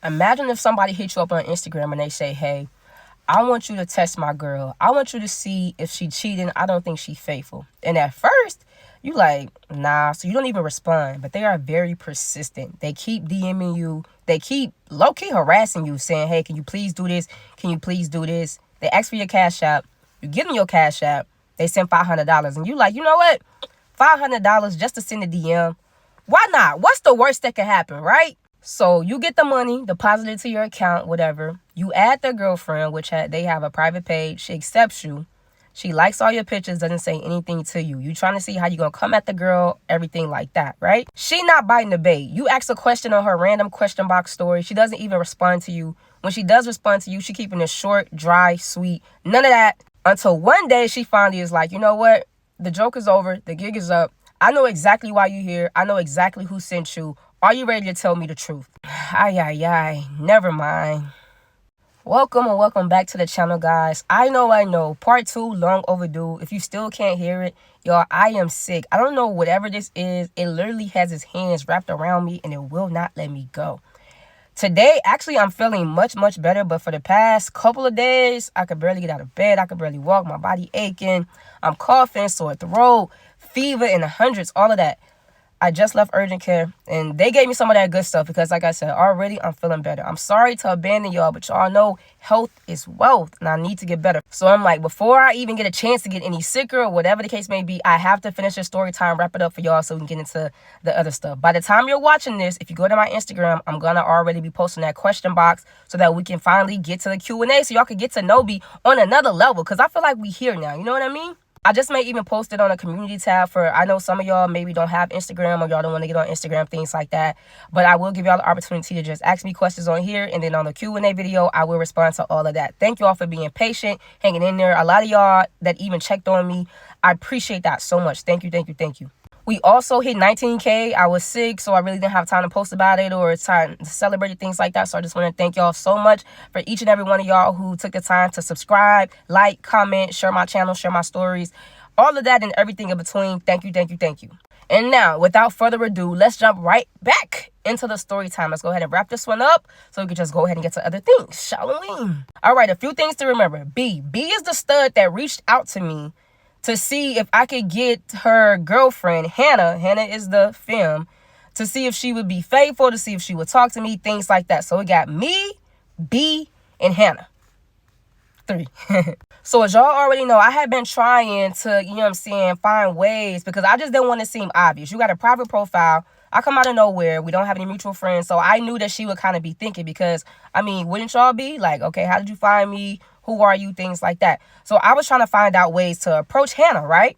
Imagine if somebody hit you up on Instagram and they say, hey, I want you to test my girl. I want you to see if she cheating. I don't think she's faithful. And at first, you like, nah, so you don't even respond. But they are very persistent. They keep DMing you. They keep low-key harassing you, saying, hey, can you please do this? Can you please do this? They ask for your Cash App. You give them your Cash App. They send $500. And you like, you know what? $500 just to send a DM. Why not? What's the worst that could happen, right? So you get the money deposited to your account, whatever. You add their girlfriend, which they have a private page. She accepts you. She likes all your pictures, doesn't say anything to you. You trying to see how you going to come at the girl, everything like that, right? She not biting the bait. You ask a question on her random question box story. She doesn't even respond to you. When she does respond to you, she keeping it short, dry, sweet. None of that. Until one day she finally is like, you know what? The joke is over. The gig is up. I know exactly why you're here. I know exactly who sent you. Are you ready to tell me the truth? Ay. Never mind. Welcome and welcome back to the channel, guys. I know. Part 2, long overdue. If you still can't hear it, y'all, I am sick. I don't know whatever this is. It literally has its hands wrapped around me and it will not let me go. Today, actually, I'm feeling much better. But for the past couple of days, I could barely get out of bed. I could barely walk. My body aching. I'm coughing, sore throat, fever in the hundreds, all of that. I just left urgent care and they gave me some of that good stuff because, like I said, already I'm feeling better. I'm sorry to abandon y'all, but y'all know health is wealth and I need to get better. So I'm like, before I even get a chance to get any sicker or whatever the case may be, I have to finish this story time, wrap it up for y'all so we can get into the other stuff. By the time you're watching this, if you go to my Instagram, I'm going to already be posting that question box so that we can finally get to the Q&A so y'all can get to know me on another level because I feel like we here now. You know what I mean? I just may even post it on a community tab for, I know some of y'all maybe don't have Instagram or y'all don't want to get on Instagram, things like that. But I will give y'all the opportunity to just ask me questions on here. And then on the Q&A video, I will respond to all of that. Thank y'all for being patient, hanging in there. A lot of y'all that even checked on me, I appreciate that so much. Thank you. We also hit 19K. I was sick, so I really didn't have time to post about it or time to celebrate things like that. So I just want to thank y'all so much for each and every one of y'all who took the time to subscribe, like, comment, share my channel, share my stories, all of that and everything in between. Thank you. And now, without further ado, let's jump right back into the story time. Let's go ahead and wrap this one up so we can just go ahead and get to other things, shall we? All right, a few things to remember. B is the stud that reached out to me to see if I could get her girlfriend, Hannah is the femme, to see if she would be faithful, to see if she would talk to me, things like that. So we got me, B, and Hannah. 3. So as y'all already know, I had been trying to, you know what I'm saying, find ways because I just didn't want to seem obvious. You got a private profile. I come out of nowhere. We don't have any mutual friends. So I knew that she would kind of be thinking because, I mean, wouldn't y'all be like, okay, how did you find me? Who are you? Things like that. So I was trying to find out ways to approach Hannah, right?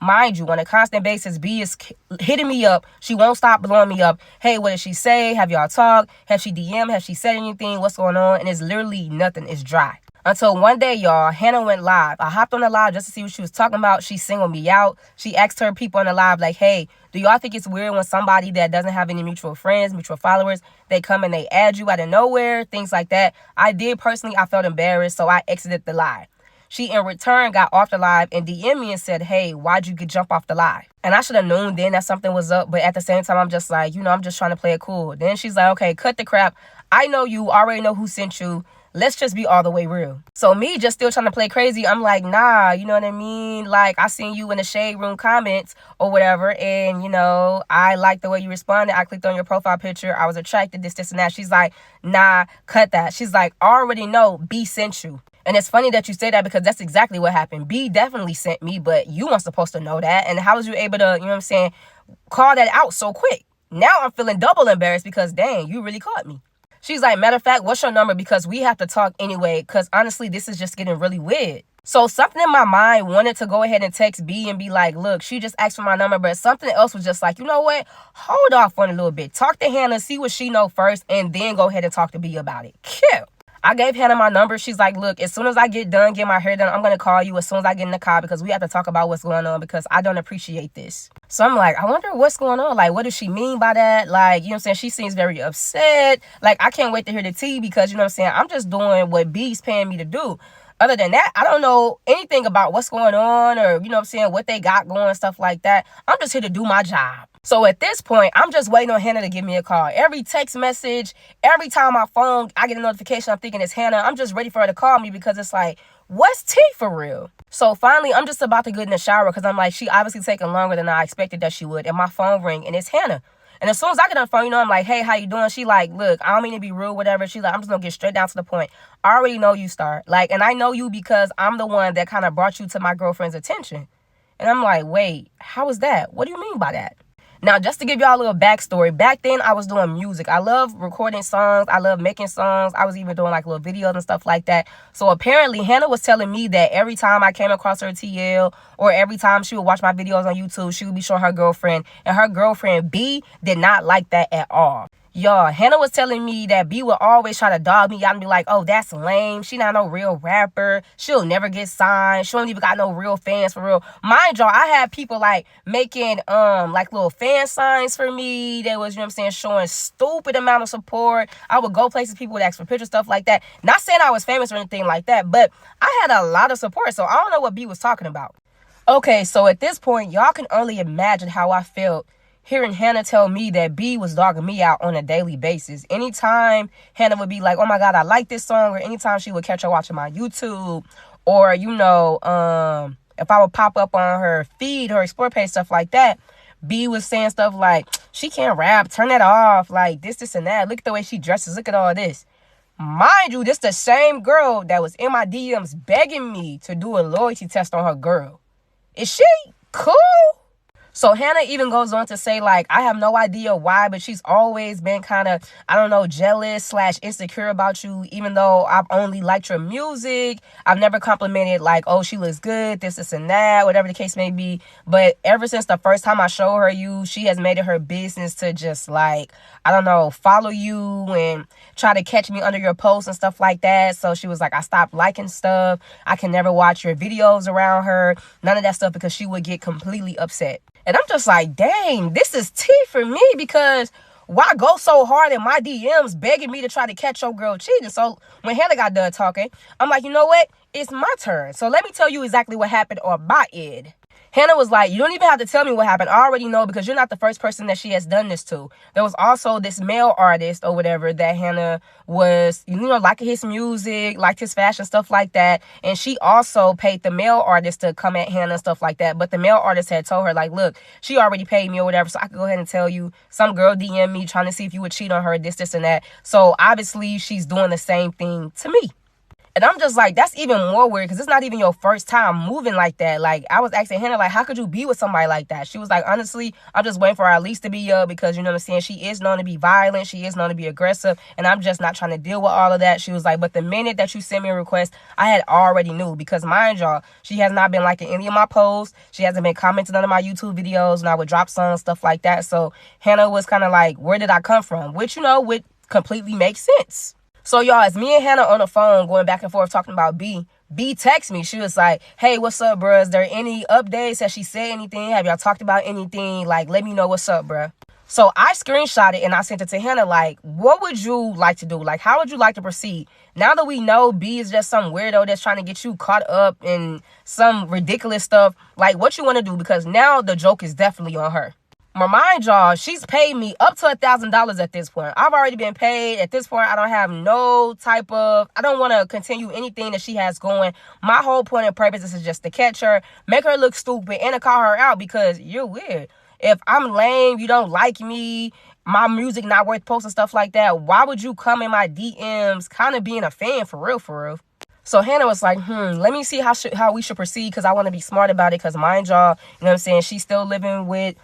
Mind you, on a constant basis, B is hitting me up. She won't stop blowing me up. Hey, what did she say? Have y'all talked? Have she DM'd? Has she said anything? What's going on? And it's literally nothing. It's dry. Until one day, y'all, Hannah went live. I hopped on the live just to see what she was talking about. She singled me out. She asked her people on the live, like, hey, do y'all think it's weird when somebody that doesn't have any mutual friends, mutual followers, they come and they add you out of nowhere, things like that? I did personally. I felt embarrassed, so I exited the live. She, in return, got off the live and DM'd me and said, hey, why'd you jump off the live? And I should have known then that something was up. But at the same time, I'm just like, I'm just trying to play it cool. Then she's like, okay, cut the crap. I know you. Already know who sent you. Let's just be all the way real. So me just still trying to play crazy. I'm like, nah, you know what I mean? Like, I seen you in the shade room comments or whatever. And, I like the way you responded. I clicked on your profile picture. I was attracted, this, and that. She's like, nah, cut that. She's like, I already know B sent you. And it's funny that you say that because that's exactly what happened. B definitely sent me, but you weren't supposed to know that. And how was you able to, call that out so quick? Now I'm feeling double embarrassed because, dang, you really caught me. She's like, matter of fact, what's your number? Because we have to talk anyway. Because honestly, this is just getting really weird. So something in my mind wanted to go ahead and text B and be like, look, she just asked for my number. But something else was just like, you know what? Hold off on a little bit. Talk to Hannah, see what she know first, and then go ahead and talk to B about it. Cute. I gave Hannah my number. She's like, look, as soon as I get my hair done, I'm going to call you as soon as I get in the car because we have to talk about what's going on because I don't appreciate this. So I'm like, I wonder what's going on. Like, what does she mean by that? Like, you know what I'm saying? She seems very upset. Like, I can't wait to hear the tea because, you know what I'm saying? I'm just doing what B's paying me to do. Other than that, I don't know anything about what's going on or, you know what I'm saying, what they got going, stuff like that. I'm just here to do my job. So at this point, I'm just waiting on Hannah to give me a call. Every text message, every time my phone, I get a notification, I'm thinking it's Hannah. I'm just ready for her to call me because it's like, what's T for real? So finally, I'm just about to get in the shower because I'm like, she obviously taking longer than I expected that she would. And my phone ring and it's Hannah. And as soon as I get on the phone, I'm like, hey, how you doing? She like, look, I don't mean to be rude, whatever. She's like, I'm just going to get straight down to the point. I already know you, Star. Like, and I know you because I'm the one that kind of brought you to my girlfriend's attention. And I'm like, wait, how is that? What do you mean by that? Now, just to give y'all a little backstory, back then I was doing music. I love recording songs. I love making songs. I was even doing like little videos and stuff like that. So apparently Hannah was telling me that every time I came across her TL or every time she would watch my videos on YouTube, she would be showing her girlfriend. And her girlfriend B did not like that at all. Y'all, Hannah was telling me that B would always try to dog me out and be like, oh, that's lame. She not no real rapper. She'll never get signed. She don't even got no real fans for real. Mind y'all, I had people like making like little fan signs for me. They was, you know what I'm saying, showing stupid amount of support. I would go places, people would ask for pictures, stuff like that. Not saying I was famous or anything like that, but I had a lot of support. So I don't know what B was talking about. Okay, so at this point, y'all can only imagine how I felt hearing Hannah tell me that B was dogging me out on a daily basis. Anytime Hannah would be like, oh my God, I like this song, or anytime she would catch her watching my YouTube, or, you know, if I would pop up on her feed, her explore page, stuff like that, B was saying stuff like, she can't rap, turn that off, like this, and that. Look at the way she dresses, look at all this. Mind you, this the same girl that was in my DMs begging me to do a loyalty test on her girl. Is she cool? So Hannah even goes on to say, like, I have no idea why, but she's always been kind of, I don't know, jealous / insecure about you, even though I've only liked your music. I've never complimented, like, oh, she looks good, this, and that, whatever the case may be. But ever since the first time I showed her you, she has made it her business to just, like, I don't know, follow you and try to catch me under your posts and stuff like that. So she was like, I stopped liking stuff. I can never watch your videos around her. None of that stuff, because she would get completely upset. And I'm just like, dang, this is tea for me, because why go so hard in my DMs begging me to try to catch your girl cheating? So when Hannah got done talking, I'm like, you know what? It's my turn. So let me tell you exactly what happened on my end. Hannah was like, you don't even have to tell me what happened. I already know, because you're not the first person that she has done this to. There was also this male artist or whatever that Hannah was, you know, liking his music, liked his fashion, stuff like that. And she also paid the male artist to come at Hannah and stuff like that. But the male artist had told her, like, look, she already paid me or whatever, so I could go ahead and tell you. Some girl DM me trying to see if you would cheat on her, this, and that. So obviously she's doing the same thing to me. And I'm just like, that's even more weird, because it's not even your first time moving like that. Like, I was asking Hannah, like, how could you be with somebody like that? She was like, honestly, I'm just waiting for her at least to be up, because, you know what I'm saying, she is known to be violent. She is known to be aggressive. And I'm just not trying to deal with all of that. She was like, but the minute that you sent me a request, I had already knew. Because mind y'all, she has not been liking any of my posts. She hasn't been commenting on my YouTube videos. And I would drop songs, stuff like that. So Hannah was kind of like, where did I come from? Which, you know, would completely make sense. So, y'all, it's me and Hannah on the phone going back and forth talking about B. B texted me. She was like, hey, what's up, bruh? Is there any updates? Has she said anything? Have y'all talked about anything? Like, let me know what's up, bruh. So I screenshot it and I sent it to Hannah, like, what would you like to do? Like, how would you like to proceed? Now that we know B is just some weirdo that's trying to get you caught up in some ridiculous stuff, like, what you want to do? Because now the joke is definitely on her. Mind y'all, she's paid me up to $1,000 at this point. I've already been paid. At this point, I don't have no type of, I don't want to continue anything that she has going. My whole point and purpose is just to catch her, make her look stupid, and to call her out, because you're weird. If I'm lame, you don't like me, my music not worth posting, stuff like that, why would you come in my DMs kind of being a fan for real, for real? So Hannah was like, let me see how we should proceed, because I want to be smart about it, because mind y'all, you know what I'm saying, she's still living with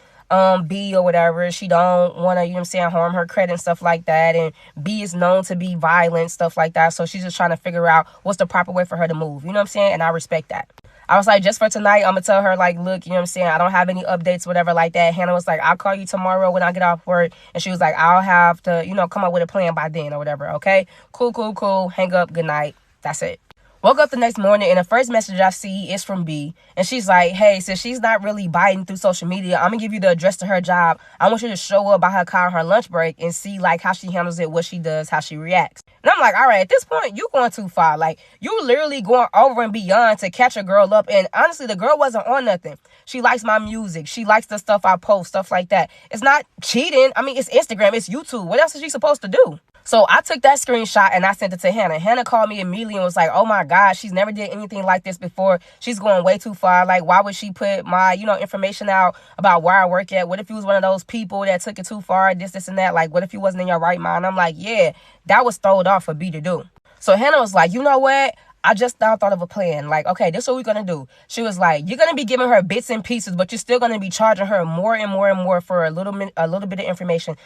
B or whatever. She don't want to, you know what I'm saying, harm her credit and stuff like that. And B is known to be violent, stuff like that. So she's just trying to figure out what's the proper way for her to move. You know what I'm saying? And I respect that. I was like, just for tonight, I'm going to tell her, like, look, you know what I'm saying, I don't have any updates, whatever like that. Hannah was like, I'll call you tomorrow when I get off work. And she was like, I'll have to, you know, come up with a plan by then or whatever. Okay? Cool. Hang up. Good night. That's it. Woke up the next morning and the first message I see is from B. And she's like, hey, since she's not really biting through social media, I'm going to give you the address to her job. I want you to show up by her car on her lunch break and see, like, how she handles it, what she does, how she reacts. And I'm like, all right, at this point, you going too far. Like, you literally going over and beyond to catch a girl up. And honestly, the girl wasn't on nothing. She likes my music. She likes the stuff I post, stuff like that. It's not cheating. I mean, it's Instagram. It's YouTube. What else is she supposed to do? So I took that screenshot and I sent it to Hannah. Hannah called me immediately and was like, oh my God, she's never did anything like this before. She's going way too far. Like, why would she put my, information out about where I work at? What if you was one of those people that took it too far, this, and that? Like, what if you wasn't in your right mind? I'm like, yeah, that was thrown off for B to do. So Hannah was like, you know what? I just now thought of a plan. Like, okay, this is what we're going to do. She was like, you're going to be giving her bits and pieces, but you're still going to be charging her more and more and more for a little bit of information,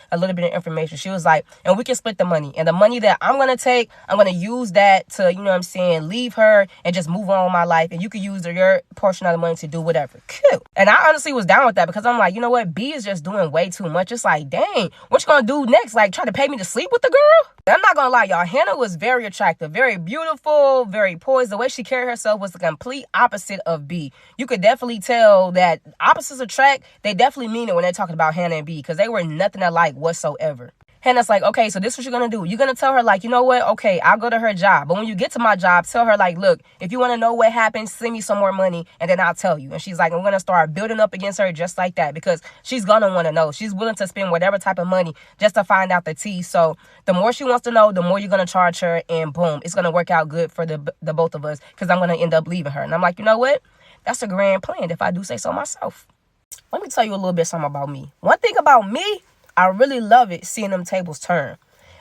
She was like, and we can split the money. And the money that I'm going to take, I'm going to use that to, leave her and just move on with my life. And you can use your portion of the money to do whatever. Cool. And I honestly was down with that because I'm like, you know what? B is just doing way too much. It's like, dang, what you going to do next? Like, try to pay me to sleep with the girl? I'm not going to lie, y'all. Hannah was very attractive, very beautiful, very poised. The way she carried herself was the complete opposite of B. You could definitely tell that opposites attract. They definitely mean it when they're talking about Hannah and B because they were nothing alike whatsoever. Hannah's like, okay, so this is what you're going to do. You're going to tell her, like, you know what? Okay, I'll go to her job. But when you get to my job, tell her, like, look, if you want to know what happened, send me some more money, and then I'll tell you. And she's like, I'm going to start building up against her just like that because she's going to want to know. She's willing to spend whatever type of money just to find out the tea. So the more she wants to know, the more you're going to charge her, and boom, it's going to work out good for the both of us because I'm going to end up leaving her. And I'm like, you know what? That's a grand plan if I do say so myself. Let me tell you a little bit something about me. One thing about me, I really love it seeing them tables turn.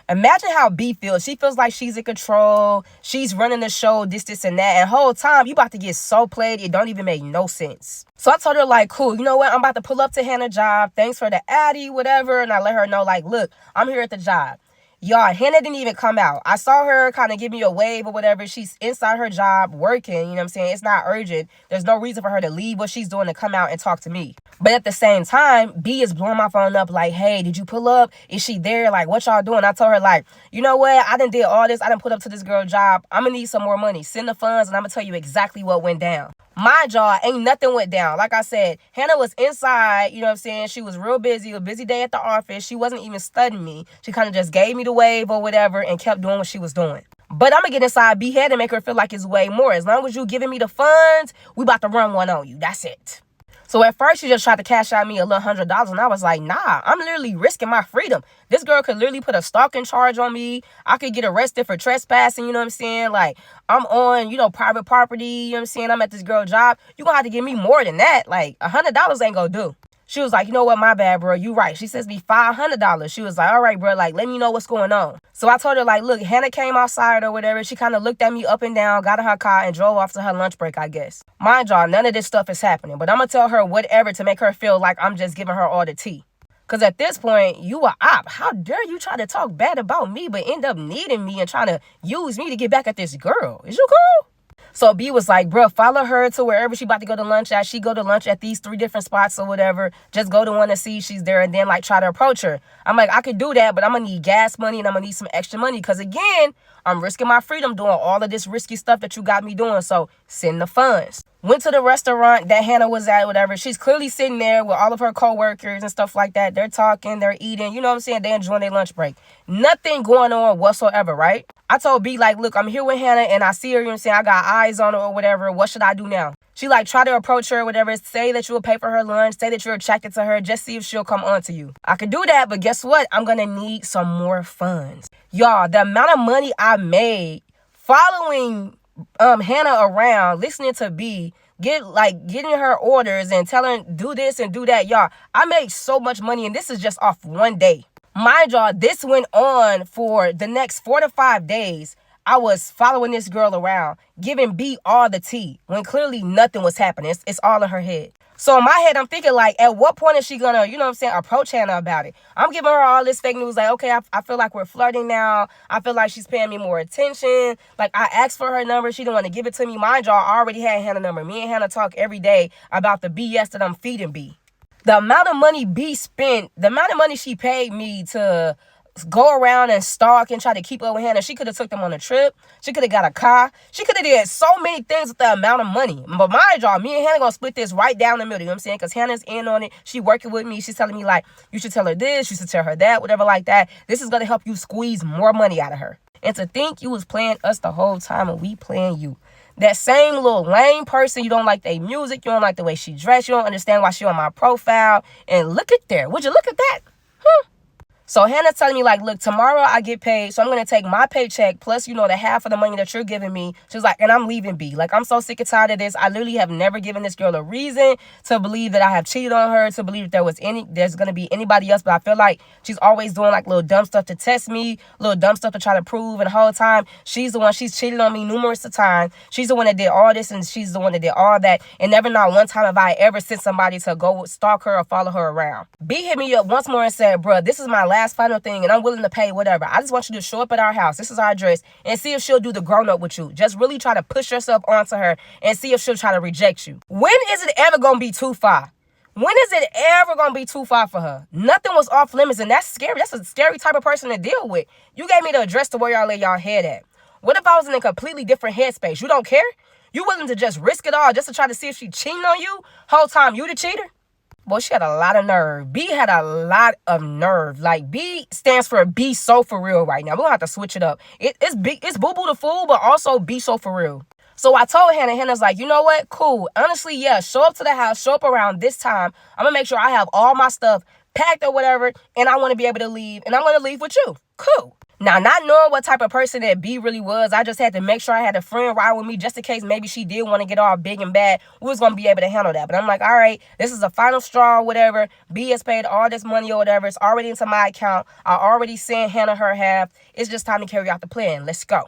Imagine how B feels. She feels like she's in control. She's running the show, this, and that. And the whole time, you about to get so played, it don't even make no sense. So I told her, like, cool, you know what? I'm about to pull up to Hannah's job. Thanks for the Addy, whatever. And I let her know, like, look, I'm here at the job. Y'all, Hannah didn't even come out. I saw her kind of give me a wave or whatever. She's inside her job working, you know what I'm saying? It's not urgent. There's no reason for her to leave what she's doing to come out and talk to me. But at the same time, B is blowing my phone up like, hey, did you pull up? Is she there? Like, what y'all doing? I told her, like, you know what? I done did all this. I done put up to this girl's job. I'm going to need some more money. Send the funds and I'm going to tell you exactly what went down. My jaw, ain't nothing went down. Like I said, Hannah was inside, you know what I'm saying? She was real busy, a busy day at the office. She wasn't even studying me. She kind of just gave me the wave or whatever and kept doing what she was doing. But I'm going to get inside B head and make her feel like it's way more. As long as you giving me the funds, we about to run one on you. That's it. So at first, she just tried to cash out me a little $100. And I was like, nah, I'm literally risking my freedom. This girl could literally put a stalking charge on me. I could get arrested for trespassing, you know what I'm saying? Like, I'm on, private property, you know what I'm saying? I'm at this girl's job. You gonna have to give me more than that. Like, $100 ain't gonna do. She was like, you know what, my bad, bro. You right. She says me $500. She was like, all right, bro, like, let me know what's going on. So I told her, like, look, Hannah came outside or whatever. She kind of looked at me up and down, got in her car, and drove off to her lunch break, I guess. Mind y'all, none of this stuff is happening. But I'm going to tell her whatever to make her feel like I'm just giving her all the tea. Because at this point, you a op. How dare you try to talk bad about me but end up needing me and trying to use me to get back at this girl? Is you cool? So B was like, bro, follow her to wherever she about to go to lunch at. She go to lunch at these 3 different spots or whatever. Just go to one to see if she's there and then, like, try to approach her. I'm like, I could do that, but I'm going to need gas money and I'm going to need some extra money because, again, I'm risking my freedom doing all of this risky stuff that you got me doing. So send the funds. Went to the restaurant that Hannah was at, whatever. She's clearly sitting there with all of her coworkers and stuff like that. They're talking, they're eating, you know what I'm saying? They're enjoying their lunch break. Nothing going on whatsoever, right? I told B, like, look, I'm here with Hannah and I see her, you know what I'm saying? I got eyes on her or whatever. What should I do now? She, like, try to approach her or whatever. Say that you will pay for her lunch. Say that you're attracted to her. Just see if she'll come on to you. I could do that, but guess what? I'm going to need some more funds. Y'all, the amount of money I made following Hannah around, listening to B, getting her orders and telling do this and do that. Y'all, I made so much money, and this is just off one day. Mind y'all, this went on for the next 4 to 5 days. I was following this girl around, giving B all the tea, when clearly nothing was happening. It's all in her head. So in my head, I'm thinking, like, at what point is she gonna, you know what I'm saying, approach Hannah about it? I'm giving her all this fake news, like, okay, I feel like we're flirting now. I feel like she's paying me more attention. Like, I asked for her number. She didn't want to give it to me. Mind y'all, I already had Hannah's number. Me and Hannah talk every day about the BS that I'm feeding B. The amount of money B spent, the amount of money she paid me to go around and stalk and try to keep up with Hannah. She could have took them on a trip. She could have got a car. She could have did so many things with the amount of money. But mind y'all, me and Hannah gonna split this right down the middle. You know what I'm saying? Because Hannah's in on it. She working with me. She's telling me, like, you should tell her this. You should tell her that. Whatever like that. This is gonna help you squeeze more money out of her. And to think you was playing us the whole time and we playing you. That same little lame person, you don't like their music, you don't like the way she dressed, you don't understand why she on my profile. And look at there. Would you look at that? So Hannah telling me, like, look, tomorrow I get paid, so I'm going to take my paycheck plus, the half of the money that you're giving me. She's like, and I'm leaving B. Like, I'm so sick and tired of this. I literally have never given this girl a reason to believe that I have cheated on her, to believe that there's going to be anybody else. But I feel like she's always doing, like, little dumb stuff to test me, little dumb stuff to try to prove. And the whole time, she's the one, she's cheated on me numerous of times. She's the one that did all this, and she's the one that did all that. And never not one time have I ever sent somebody to go stalk her or follow her around. B hit me up once more and said, bruh, this is my last final thing, and I'm willing to pay whatever. I just want you to show up at our house. This is our address, and see if she'll do the grown-up with you. Just really try to push yourself onto her and see if she'll try to reject you. When is it ever going to be too far? When is it ever going to be too far for her? Nothing was off limits, and that's scary. That's a scary type of person to deal with. You gave me the address to where y'all lay y'all head at. What if I was in a completely different headspace? You don't care? You willing to just risk it all just to try to see if she cheating on you? Whole time you the cheater? Boy, she had a lot of nerve. B had a lot of nerve. Like, B stands for be so for real right now. We're going to have to switch it up. It's Boo Boo the Fool, but also be so for real. So I told Hannah. Hannah's like, you know what? Cool. Honestly, yeah, show up to the house. Show up around this time. I'm going to make sure I have all my stuff packed or whatever, and I want to be able to leave, and I'm going to leave with you. Cool. Now, not knowing what type of person that B really was, I just had to make sure I had a friend ride with me just in case maybe she did want to get all big and bad. We was going to be able to handle that. But I'm like, all right, this is a final straw or whatever. B has paid all this money or whatever. It's already into my account. I already sent Hannah her half. It's just time to carry out the plan. Let's go.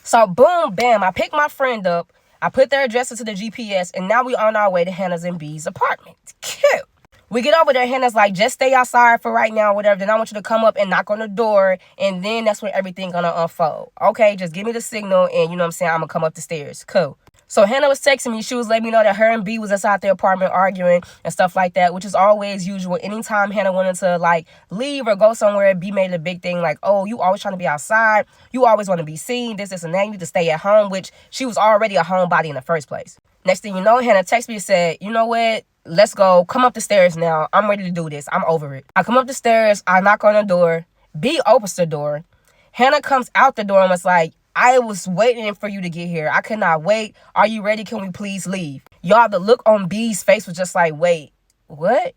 So, boom, bam, I picked my friend up. I put their address into the GPS, and now we on our way to Hannah's and B's apartment. Cute. We get over there, Hannah's like, just stay outside for right now, whatever. Then I want you to come up and knock on the door, and then that's when everything gonna unfold. Okay, just give me the signal, and you know what I'm saying, I'm gonna come up the stairs. Cool. So Hannah was texting me. She was letting me know that her and B was inside their apartment arguing and stuff like that, which is always usual. Anytime Hannah wanted to, like, leave or go somewhere, B made a big thing like, oh, you always trying to be outside. You always want to be seen, this, and that. You need to stay at home, which she was already a homebody in the first place. Next thing you know, Hannah texted me and said, you know what? Let's go. Come up the stairs now. I'm ready to do this. I'm over it. I come up the stairs. I knock on the door. B opens the door. Hannah comes out the door and was like, I was waiting for you to get here. I could not wait. Are you ready? Can we please leave? Y'all, the look on B's face was just like, wait, what?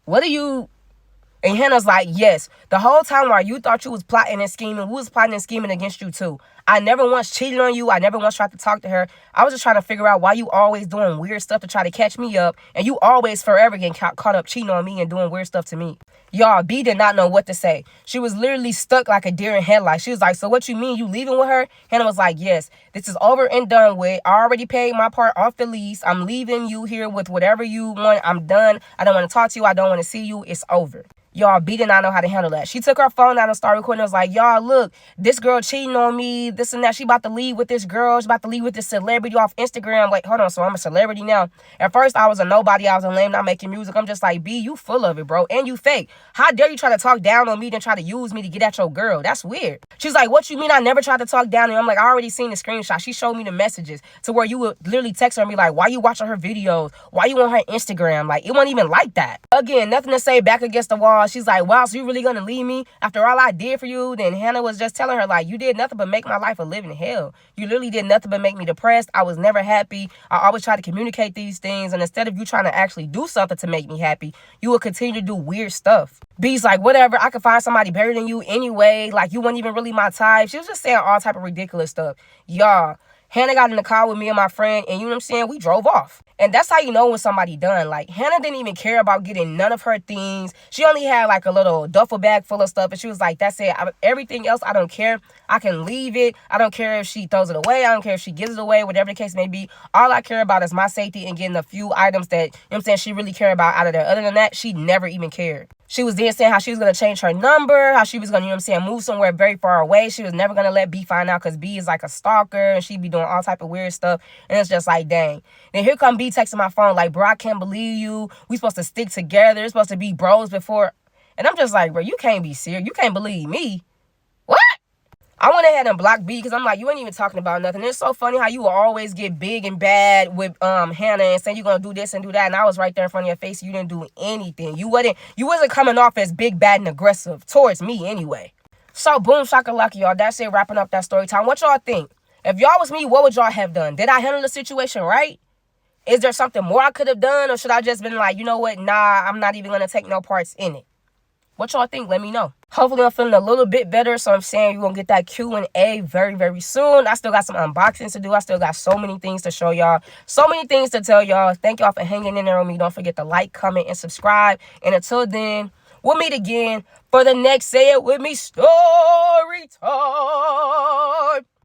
What are you... And Hannah's like, yes, the whole time while you thought you was plotting and scheming, we was plotting and scheming against you too. I never once cheated on you. I never once tried to talk to her. I was just trying to figure out why you always doing weird stuff to try to catch me up. And you always forever getting caught up cheating on me and doing weird stuff to me. Y'all, B did not know what to say. She was literally stuck like a deer in headlights. She was like, so what you mean? You leaving with her? Hannah was like, yes, this is over and done with. I already paid my part off the lease. I'm leaving you here with whatever you want. I'm done. I don't want to talk to you. I don't want to see you. It's over. Y'all, B did not know how to handle that. She took her phone out and started recording. It was like, y'all, look, this girl cheating on me, this and that. She about to leave with this girl. She's about to leave with this celebrity off Instagram. Like, hold on, so I'm a celebrity now. At first, I was a nobody. I was a lame, not making music. I'm just like, B, you full of it, bro. And you fake. How dare you try to talk down on me then try to use me to get at your girl? That's weird. She's like, what you mean I never tried to talk down on you? I'm like, I already seen the screenshot. She showed me the messages to where you would literally text her and be like, why you watching her videos? Why you on her Instagram? Like, it wasn't even like that. Again, nothing to say, back against the wall. She's like, wow, so you really gonna leave me after all I did for you? Then Hannah was just telling her, like, you did nothing but make my life a living hell. You literally did nothing but make me depressed. I was never happy. I always try to communicate these things, and instead of you trying to actually do something to make me happy, you will continue to do weird stuff. B's like, whatever, I could find somebody better than you anyway. Like, you weren't even really my type. She was just saying all type of ridiculous stuff. Y'all, Hannah got in the car with me and my friend, and you know what I'm saying? We drove off. And that's how you know when somebody done. Like, Hannah didn't even care about getting none of her things. She only had, like, a little duffel bag full of stuff. And she was like, that's it. Everything else, I don't care. I can leave it. I don't care if she throws it away. I don't care if she gives it away, whatever the case may be. All I care about is my safety and getting a few items that, you know what I'm saying, she really care about out of there. Other than that, she never even cared. She was then saying how she was going to change her number, how she was going to, you know what I'm saying, move somewhere very far away. She was never going to let B find out because B is like a stalker and she be doing all type of weird stuff. And it's just like, dang. Then here come B texting my phone like, bro, I can't believe you. We supposed to stick together. It's supposed to be bros before. And I'm just like, bro, you can't be serious. You can't believe me. What? I went ahead and blocked B because I'm like, you ain't even talking about nothing. It's so funny how you will always get big and bad with Hannah and say you're going to do this and do that. And I was right there in front of your face. You didn't do anything. You wasn't coming off as big, bad, and aggressive towards me anyway. So boom, shakalaka, y'all. That's it, wrapping up that story time. What y'all think? If y'all was me, what would y'all have done? Did I handle the situation right? Is there something more I could have done? Or should I just been like, you know what? Nah, I'm not even going to take no parts in it. What y'all think? Let me know. Hopefully I'm feeling a little bit better. So I'm saying you're going to get that Q&A very, very soon. I still got some unboxings to do. I still got so many things to show y'all. So many things to tell y'all. Thank y'all for hanging in there with me. Don't forget to like, comment, and subscribe. And until then, we'll meet again for the next Say It With Me story time.